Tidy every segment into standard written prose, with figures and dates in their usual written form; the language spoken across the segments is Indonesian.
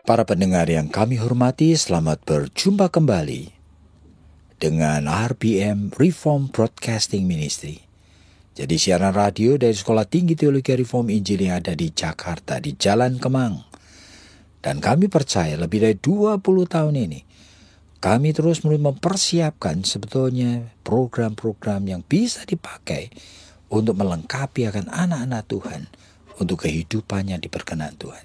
Para pendengar yang kami hormati, selamat berjumpa kembali dengan RBM Reform Broadcasting Ministry. Jadi siaran radio dari Sekolah Tinggi Teologi Reform Injil yang ada di Jakarta, di Jalan Kemang. Dan kami percaya lebih dari 20 tahun ini, kami terus mempersiapkan sebetulnya program-program yang bisa dipakai untuk melengkapi akan anak-anak Tuhan untuk kehidupannya diperkenan Tuhan.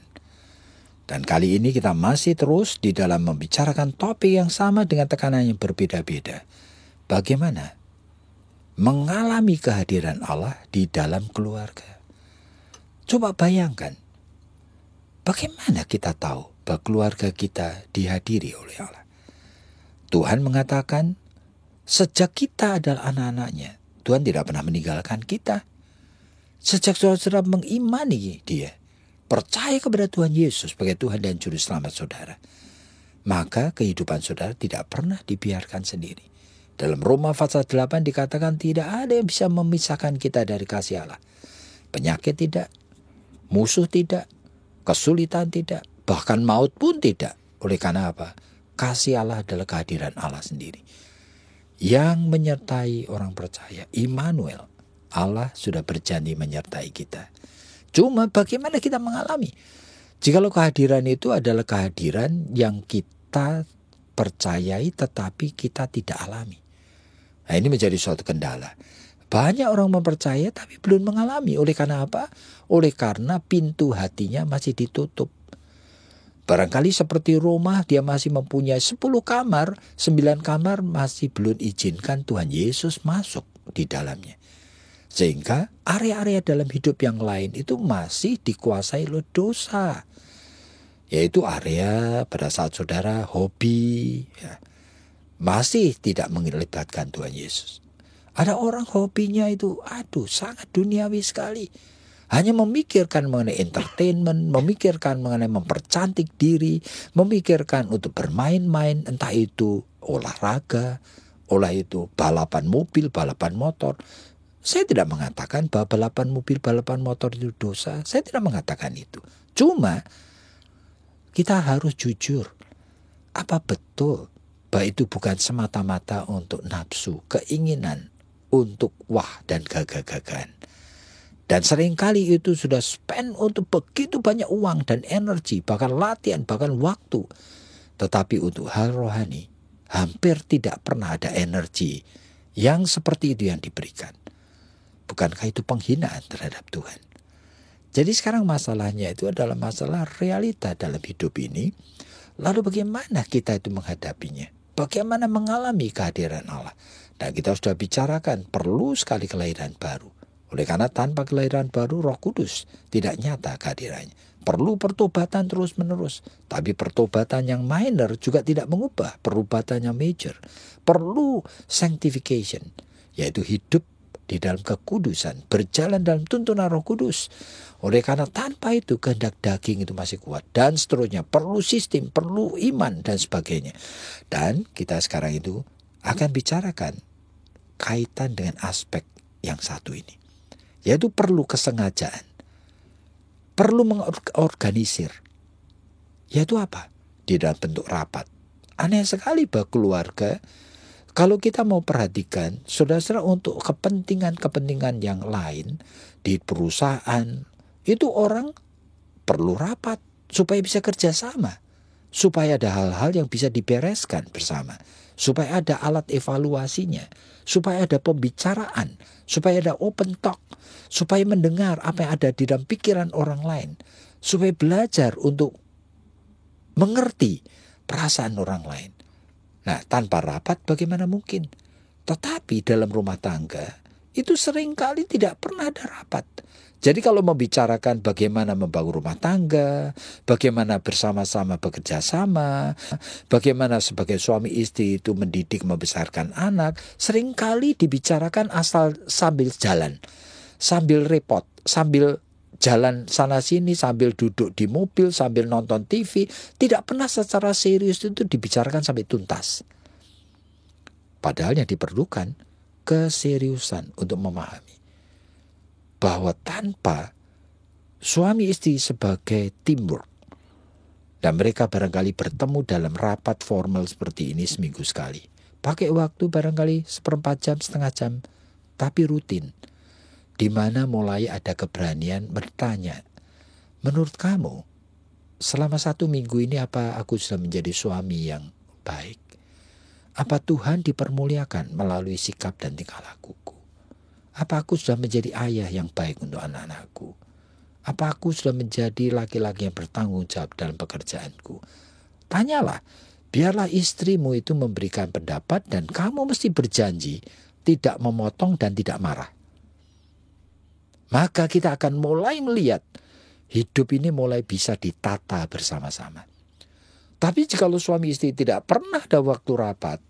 Dan kali ini kita masih terus di dalam membicarakan topik yang sama dengan tekanan yang berbeda-beda. Bagaimana mengalami kehadiran Allah di dalam keluarga. Coba bayangkan, bagaimana kita tahu bahwa keluarga kita dihadiri oleh Allah. Tuhan mengatakan, sejak kita adalah anak-anaknya, Tuhan tidak pernah meninggalkan kita. Sejak saudara mengimani Dia, percaya kepada Tuhan Yesus sebagai Tuhan dan Juru Selamat saudara, maka kehidupan saudara tidak pernah dibiarkan sendiri. Dalam Roma pasal 8 dikatakan tidak ada yang bisa memisahkan kita dari kasih Allah. Penyakit tidak, musuh tidak, kesulitan tidak, bahkan maut pun tidak. Oleh karena apa? Kasih Allah adalah kehadiran Allah sendiri yang menyertai orang percaya. Immanuel, Allah sudah berjanji menyertai kita. Cuma bagaimana kita mengalami? Jikalau kehadiran itu adalah kehadiran yang kita percayai tetapi kita tidak alami. Nah, ini menjadi suatu kendala. Banyak orang mempercaya tapi belum mengalami. Oleh karena apa? Oleh karena pintu hatinya masih ditutup. Barangkali seperti rumah, dia masih mempunyai 10 kamar, 9 kamar masih belum izinkan Tuhan Yesus masuk di dalamnya. Sehingga area-area dalam hidup yang lain itu masih dikuasai oleh dosa. Yaitu area pada saat saudara hobi, ya, masih tidak melibatkan Tuhan Yesus. Ada orang hobinya itu sangat duniawi sekali. Hanya memikirkan mengenai entertainment, memikirkan mengenai mempercantik diri, memikirkan untuk bermain-main, entah itu olahraga, itu balapan mobil, balapan motor. Saya tidak mengatakan bahwa balapan mobil, balapan motor itu dosa. Saya tidak mengatakan itu. Cuma kita harus jujur. Apa betul bahwa itu bukan semata-mata untuk nafsu, keinginan untuk wah dan gagah-gagahan. Dan seringkali itu sudah spend untuk begitu banyak uang dan energi, bahkan latihan, bahkan waktu. Tetapi untuk hal rohani, hampir tidak pernah ada energi yang seperti itu yang diberikan. Bukankah itu penghinaan terhadap Tuhan? Jadi sekarang masalahnya itu adalah masalah realita dalam hidup ini. Lalu bagaimana kita itu menghadapinya? Bagaimana mengalami kehadiran Allah? Dan kita sudah bicarakan perlu sekali kelahiran baru. Oleh karena tanpa kelahiran baru Roh Kudus tidak nyata kehadirannya. Perlu pertobatan terus menerus. Tapi pertobatan yang minor juga tidak mengubah pertobatan yang major. Perlu sanctification, yaitu hidup di dalam kekudusan, berjalan dalam tuntunan Roh Kudus. Oleh karena tanpa itu kehendak daging itu masih kuat dan seterusnya. Perlu sistem, perlu iman dan sebagainya. Dan kita sekarang itu akan bicarakan kaitan dengan aspek yang satu ini, yaitu perlu kesengajaan, perlu mengorganisir. Yaitu apa? Di dalam bentuk rapat. Aneh sekali bahwa keluarga, kalau kita mau perhatikan, saudara-saudara, untuk kepentingan-kepentingan yang lain di perusahaan, itu orang perlu rapat supaya bisa kerjasama, supaya ada hal-hal yang bisa dibereskan bersama, supaya ada alat evaluasinya, supaya ada pembicaraan, supaya ada open talk, supaya mendengar apa yang ada di dalam pikiran orang lain, supaya belajar untuk mengerti perasaan orang lain. Nah, tanpa rapat bagaimana mungkin? Tetapi dalam rumah tangga itu seringkali tidak pernah ada rapat. Jadi kalau membicarakan bagaimana membangun rumah tangga, bagaimana bersama-sama bekerja sama, bagaimana sebagai suami istri itu mendidik membesarkan anak, seringkali dibicarakan asal sambil jalan, sambil repot, sambil jalan sana sini, sambil duduk di mobil, sambil nonton TV. Tidak pernah secara serius itu dibicarakan sampai tuntas. Padahal yang diperlukan keseriusan untuk memahami bahwa tanpa suami istri sebagai teamwork, dan mereka barangkali bertemu dalam rapat formal seperti ini seminggu sekali, pakai waktu barangkali 1/4 jam, setengah jam, tapi rutin, di mana mulai ada keberanian bertanya, menurut kamu selama 1 minggu ini apa aku sudah menjadi suami yang baik? Apa Tuhan dipermuliakan melalui sikap dan tingkah lakuku? Apa aku sudah menjadi ayah yang baik untuk anak-anakku? Apa aku sudah menjadi laki-laki yang bertanggung jawab dalam pekerjaanku? Tanyalah, biarlah istrimu itu memberikan pendapat dan kamu mesti berjanji tidak memotong dan tidak marah. Maka kita akan mulai melihat hidup ini mulai bisa ditata bersama-sama. Tapi jika suami istri tidak pernah ada waktu rapat,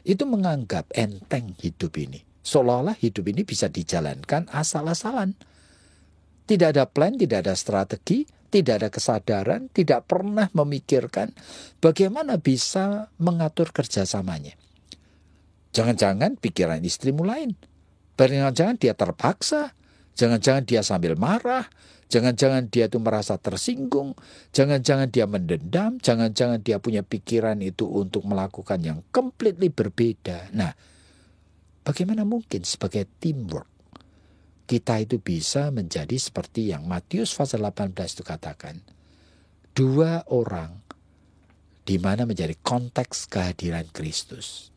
itu menganggap enteng hidup ini. Seolah-olah hidup ini bisa dijalankan asal-asalan. Tidak ada plan, tidak ada strategi, tidak ada kesadaran, tidak pernah memikirkan bagaimana bisa mengatur kerjasamanya. Jangan-jangan pikiran istrimu lain. Jangan-jangan dia terpaksa. Jangan-jangan dia sambil marah. Jangan-jangan dia itu merasa tersinggung. Jangan-jangan dia mendendam. Jangan-jangan dia punya pikiran itu untuk melakukan yang completely berbeda. Nah, bagaimana mungkin sebagai teamwork kita itu bisa menjadi seperti yang Matius pasal 18 itu katakan. 2 orang di mana menjadi konteks kehadiran Kristus.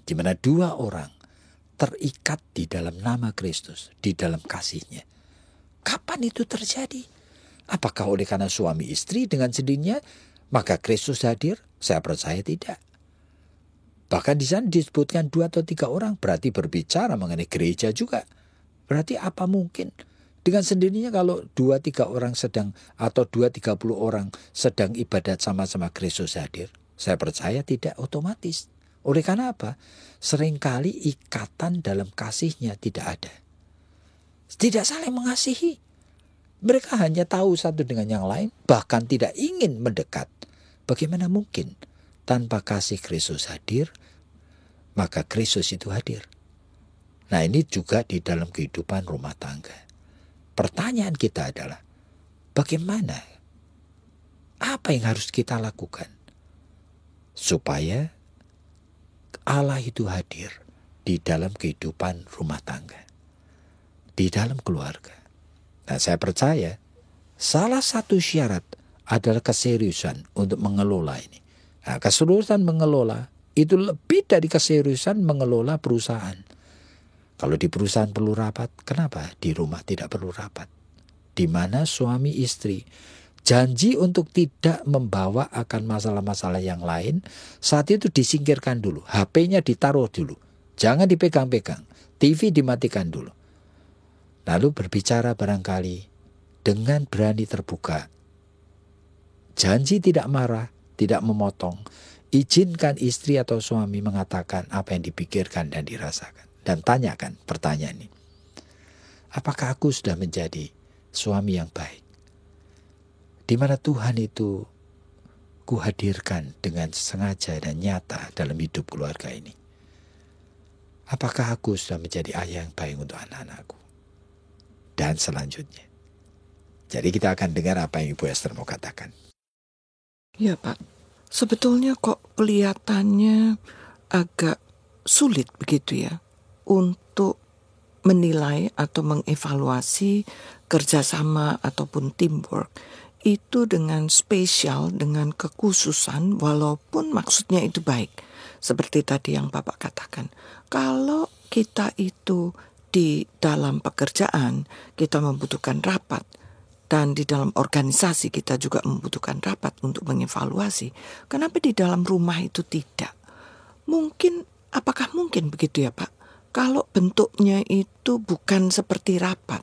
Di mana 2 orang terikat di dalam nama Kristus, di dalam kasih-Nya. Kapan itu terjadi? Apakah oleh karena suami istri dengan sendirinya maka Kristus hadir? Saya percaya tidak. Bahkan di sana disebutkan 2 atau 3 orang, berarti berbicara mengenai gereja juga. Berarti apa mungkin dengan sendirinya kalau 2-3 orang sedang atau 2-30 orang sedang ibadat sama-sama Kristus hadir? Saya percaya tidak otomatis. Oleh karena apa? Seringkali ikatan dalam kasih-Nya tidak ada. Tidak saling mengasihi. Mereka hanya tahu satu dengan yang lain, bahkan tidak ingin mendekat. Bagaimana mungkin tanpa kasih Kristus hadir, maka Kristus itu hadir. Nah, ini juga di dalam kehidupan rumah tangga. Pertanyaan kita adalah, bagaimana? Apa yang harus kita lakukan supaya Allah itu hadir di dalam kehidupan rumah tangga, di dalam keluarga? Nah, saya percaya salah satu syarat adalah keseriusan untuk mengelola ini. Nah, keseriusan mengelola itu lebih dari keseriusan mengelola perusahaan. Kalau di perusahaan perlu rapat, kenapa di rumah tidak perlu rapat? Di mana suami istri janji untuk tidak membawa akan masalah-masalah yang lain, saat itu disingkirkan dulu. HP-nya ditaruh dulu. Jangan dipegang-pegang. TV dimatikan dulu. Lalu berbicara barangkali dengan berani terbuka. Janji tidak marah, tidak memotong. Izinkan istri atau suami mengatakan apa yang dipikirkan dan dirasakan. Dan tanyakan pertanyaan ini. Apakah aku sudah menjadi suami yang baik? Di mana Tuhan itu kuhadirkan dengan sengaja dan nyata dalam hidup keluarga ini. Apakah aku sudah menjadi ayah yang baik untuk anak-anakku? Dan selanjutnya. Jadi kita akan dengar apa yang Ibu Esther mau katakan. Ya Pak, sebetulnya kok kelihatannya agak sulit begitu ya untuk menilai atau mengevaluasi kerjasama ataupun teamwork itu dengan spesial, dengan kekhususan walaupun maksudnya itu baik. Seperti tadi yang Bapak katakan, kalau kita itu di dalam pekerjaan kita membutuhkan rapat dan di dalam organisasi kita juga membutuhkan rapat untuk mengevaluasi. Kenapa di dalam rumah itu tidak? Apakah mungkin begitu ya Pak? kalau bentuknya itu bukan seperti rapat,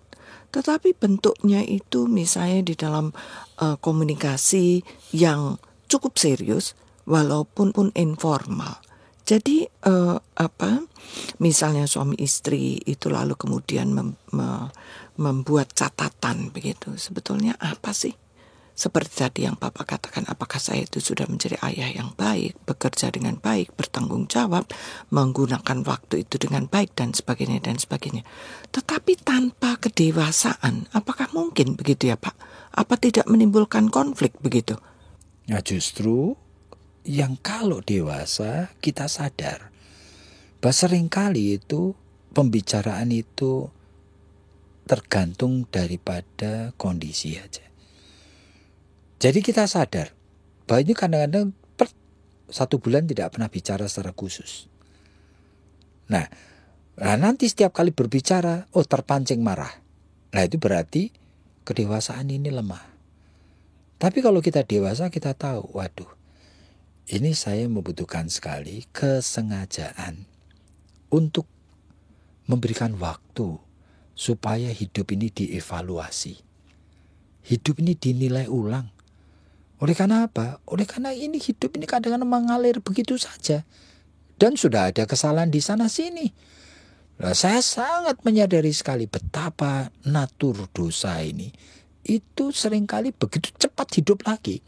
tetapi bentuknya itu misalnya di dalam komunikasi yang cukup serius walaupun informal. Jadi misalnya suami istri itu lalu kemudian membuat catatan begitu. Sebetulnya apa sih? Seperti tadi yang Bapak katakan, apakah saya itu sudah menjadi ayah yang baik, bekerja dengan baik, bertanggung jawab, menggunakan waktu itu dengan baik, dan sebagainya, dan sebagainya. Tetapi tanpa kedewasaan, apakah mungkin begitu ya Pak? Apa tidak menimbulkan konflik begitu? Nah justru yang kalau dewasa kita sadar bahwa seringkali itu pembicaraan itu tergantung daripada kondisi aja. Jadi kita sadar bahwa ini kadang-kadang 1 bulan tidak pernah bicara secara khusus. Nah nanti setiap kali berbicara, terpancing marah. Nah itu berarti kedewasaan ini lemah. Tapi kalau kita dewasa kita tahu, waduh, ini saya membutuhkan sekali kesengajaan untuk memberikan waktu supaya hidup ini dievaluasi. Hidup ini dinilai ulang. Oleh karena apa? Oleh karena ini hidup ini kadang-kadang mengalir begitu saja. Dan sudah ada kesalahan di sana sini. Nah, saya sangat menyadari sekali betapa natur dosa ini. Itu seringkali begitu cepat hidup lagi.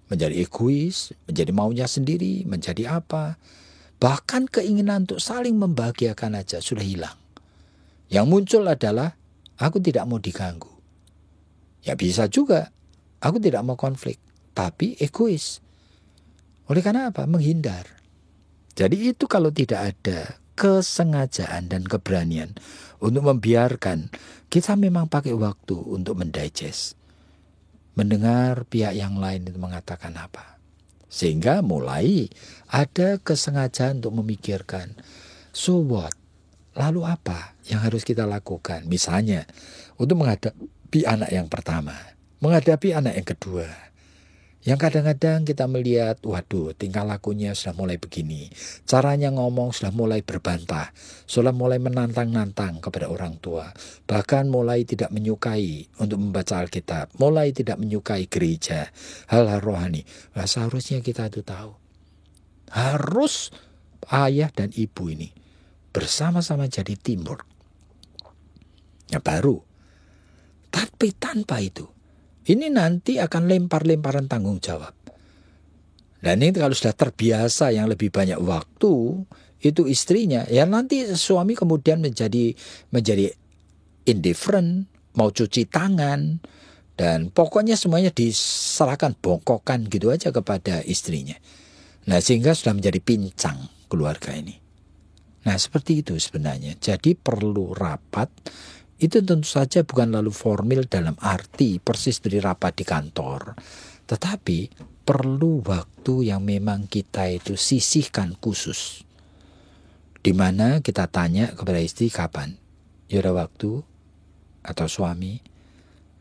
Menjadi egois, menjadi maunya sendiri, menjadi apa. Bahkan keinginan untuk saling membahagiakan aja sudah hilang. Yang muncul adalah aku tidak mau diganggu. Ya bisa juga. Aku tidak mau konflik, tapi egois. Oleh karena apa? Menghindar. Jadi itu kalau tidak ada kesengajaan dan keberanian untuk membiarkan, kita memang pakai waktu untuk mendigest. Mendengar pihak yang lain itu mengatakan apa. Sehingga mulai ada kesengajaan untuk memikirkan, so what? Lalu apa yang harus kita lakukan? Misalnya, untuk menghadapi anak yang pertama. Menghadapi anak yang kedua, yang kadang-kadang kita melihat, waduh, tingkah lakunya sudah mulai begini. Caranya ngomong sudah mulai berbantah, sudah mulai menantang-nantang kepada orang tua. Bahkan mulai tidak menyukai untuk membaca Alkitab, mulai tidak menyukai gereja, hal-hal rohani. Nah, seharusnya kita itu tahu. Harus ayah dan ibu ini bersama-sama jadi teamwork. Ya baru. Tapi tanpa itu, ini nanti akan lempar-lemparan tanggung jawab. Dan ini kalau sudah terbiasa yang lebih banyak waktu, itu istrinya, ya nanti suami kemudian menjadi indifferent, mau cuci tangan, dan pokoknya semuanya diserahkan bongkokan gitu aja kepada istrinya. Nah sehingga sudah menjadi pincang keluarga ini. Nah seperti itu sebenarnya. Jadi perlu rapat. Itu tentu saja bukan lalu formal dalam arti persis dari rapat di kantor. Tetapi perlu waktu yang memang kita itu sisihkan khusus. Di mana kita tanya kepada istri kapan. Ya ada waktu atau suami.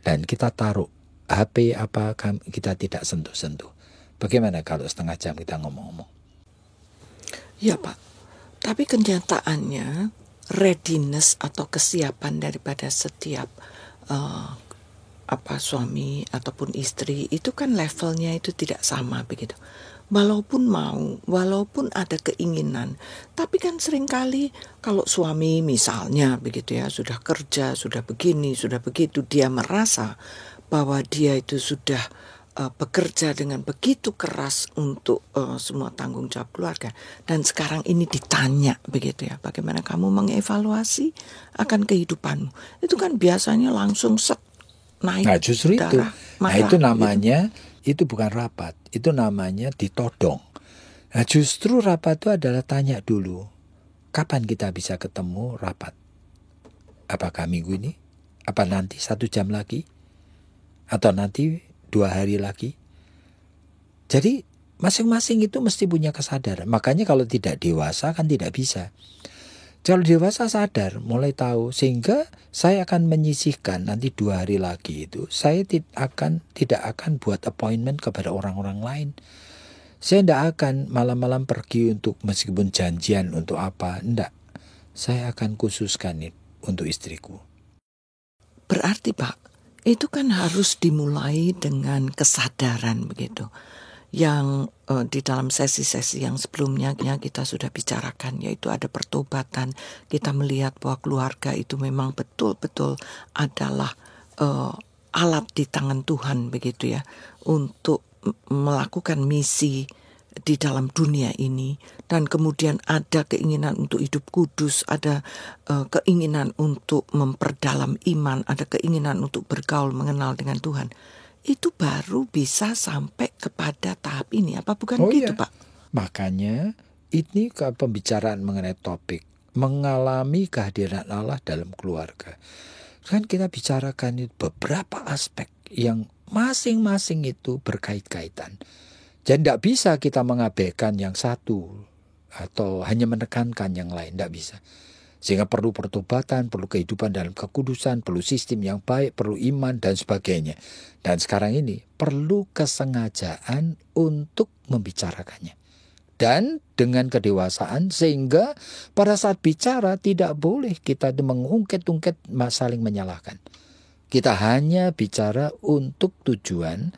Dan kita taruh HP apa kita tidak sentuh-sentuh. Bagaimana kalau setengah jam kita ngomong-ngomong? Ya Pak, tapi kenyataannya readiness atau kesiapan daripada setiap suami ataupun istri itu kan levelnya itu tidak sama begitu. Walaupun mau, walaupun ada keinginan, tapi kan seringkali kalau suami misalnya begitu ya, sudah kerja, sudah begini, sudah begitu, dia merasa bahwa dia itu sudah bekerja dengan begitu keras untuk semua tanggung jawab keluarga. Dan sekarang ini ditanya begitu ya, bagaimana kamu mengevaluasi akan kehidupanmu. Itu kan biasanya langsung naik. Nah justru darah, itu, nah itu namanya, itu bukan rapat, itu namanya ditodong. Nah justru rapat itu adalah tanya dulu, kapan kita bisa ketemu rapat? Apakah minggu ini? Apa nanti 1 jam lagi? Atau nanti 2 hari lagi? Jadi masing-masing itu mesti punya kesadaran. Makanya kalau tidak dewasa kan tidak bisa. Kalau dewasa sadar, mulai tahu, sehingga saya akan menyisihkan nanti 2 hari lagi itu, saya tidak akan buat appointment kepada orang-orang lain. Saya tidak akan malam-malam pergi untuk meskipun janjian untuk apa, enggak. saya akan khususkan untuk istriku. Berarti Pak, itu kan harus dimulai dengan kesadaran begitu. Yang di dalam sesi-sesi yang sebelumnya kita sudah bicarakan, yaitu ada pertobatan. Kita melihat bahwa keluarga itu memang betul-betul adalah alat di tangan Tuhan begitu ya, untuk melakukan misi di dalam dunia ini. Dan kemudian ada keinginan untuk hidup kudus, ada keinginan untuk memperdalam iman, ada keinginan untuk bergaul mengenal dengan Tuhan. Itu baru bisa sampai kepada tahap ini. Apa bukan gitu, Pak? Makanya ini pembicaraan mengenai topik mengalami kehadiran Allah dalam keluarga. Kan kita bicarakan beberapa aspek yang masing-masing itu berkait-kaitan. Jadi tidak bisa kita mengabaikan yang satu atau hanya menekankan yang lain, tidak bisa. Sehingga perlu pertobatan, perlu kehidupan dalam kekudusan, perlu sistem yang baik, perlu iman dan sebagainya. Dan sekarang ini perlu kesengajaan untuk membicarakannya. Dan dengan kedewasaan sehingga pada saat bicara tidak boleh kita mengungkit-ungkit saling menyalahkan. Kita hanya bicara untuk tujuan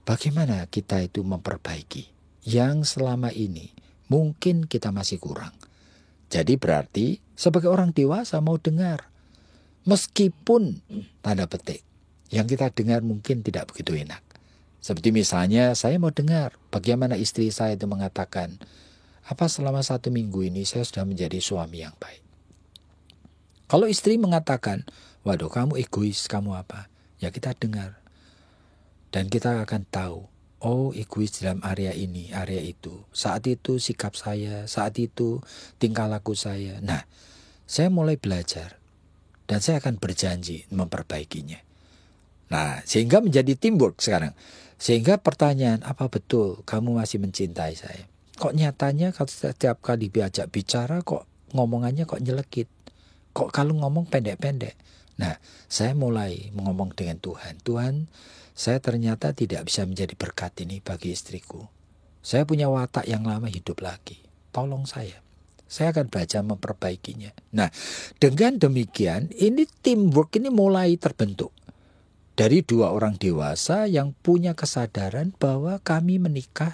bagaimana kita itu memperbaiki yang selama ini mungkin kita masih kurang. Jadi berarti sebagai orang dewasa mau dengar. Meskipun tanda petik yang kita dengar mungkin tidak begitu enak. Seperti misalnya saya mau dengar bagaimana istri saya itu mengatakan, apa selama 1 minggu ini saya sudah menjadi suami yang baik. Kalau istri mengatakan, waduh kamu egois, kamu apa? Ya kita dengar. Dan kita akan tahu, oh egois dalam area ini, area itu. Saat itu sikap saya, saat itu tingkah laku saya. Nah, saya mulai belajar dan saya akan berjanji memperbaikinya. Nah, sehingga menjadi teamwork sekarang. Sehingga pertanyaan, apa betul kamu masih mencintai saya? Kok nyatanya kalau setiap kali diajak bicara kok ngomongannya kok nyelekit? Kok kalau ngomong pendek-pendek? Nah, saya mulai ngomong dengan Tuhan. Tuhan, saya ternyata tidak bisa menjadi berkat ini bagi istriku. Saya punya watak yang lama hidup lagi. Tolong saya. Saya akan belajar memperbaikinya. Nah, dengan demikian ini teamwork ini mulai terbentuk. Dari 2 orang dewasa yang punya kesadaran bahwa kami menikah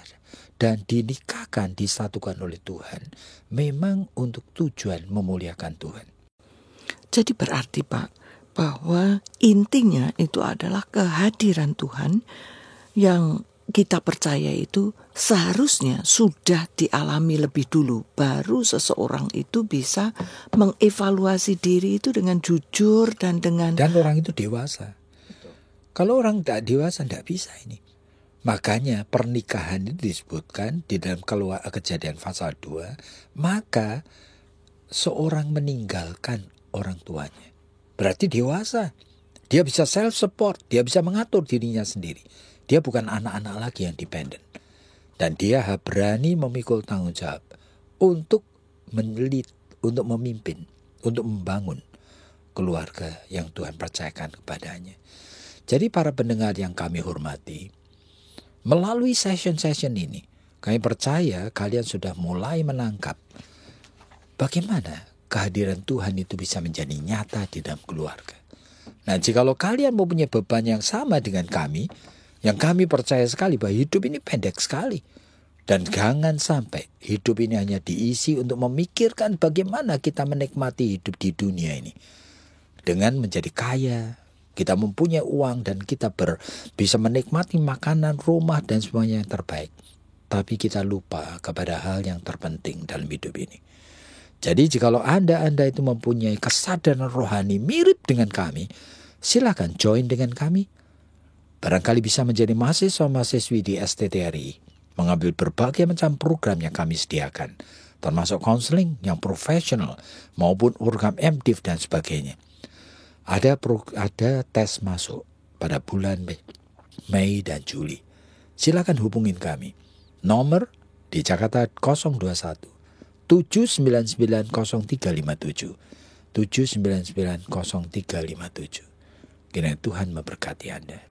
dan dinikahkan, disatukan oleh Tuhan. Memang untuk tujuan memuliakan Tuhan. Jadi berarti Pak, bahwa intinya itu adalah kehadiran Tuhan yang kita percaya itu seharusnya sudah dialami lebih dulu. Baru seseorang itu bisa mengevaluasi diri itu dengan jujur dan dengan... Dan orang itu dewasa. Kalau orang tidak dewasa tidak bisa ini. Makanya pernikahan itu disebutkan di dalam Kejadian pasal 2. Maka seorang meninggalkan orang tuanya. Berarti dewasa. Dia bisa self-support. Dia bisa mengatur dirinya sendiri. Dia bukan anak-anak lagi yang dependen. Dan dia berani memikul tanggung jawab untuk menelit, untuk memimpin, untuk membangun keluarga yang Tuhan percayakan kepadanya. Jadi para pendengar yang kami hormati, melalui session-session ini, kami percaya kalian sudah mulai menangkap bagaimana kehadiran Tuhan itu bisa menjadi nyata di dalam keluarga. Nah, jikalau kalian mempunyai beban yang sama dengan kami, yang kami percaya sekali bahwa hidup ini pendek sekali. Dan jangan sampai hidup ini hanya diisi untuk memikirkan bagaimana kita menikmati hidup di dunia ini. Dengan menjadi kaya, kita mempunyai uang dan kita bisa menikmati makanan, rumah dan semuanya yang terbaik. Tapi kita lupa kepada hal yang terpenting dalam hidup ini. Jadi jikalau Anda itu mempunyai kesadaran rohani mirip dengan kami, silakan join dengan kami. Barangkali bisa menjadi mahasiswa-mahasiswi di STTRI, mengambil berbagai macam program yang kami sediakan, termasuk konseling yang profesional maupun program MDiv dan sebagainya. Ada tes masuk pada bulan Mei dan Juli. Silakan hubungin kami. Nomor di Jakarta 021 799 0357 799 0357. Kiranya Tuhan memberkati Anda.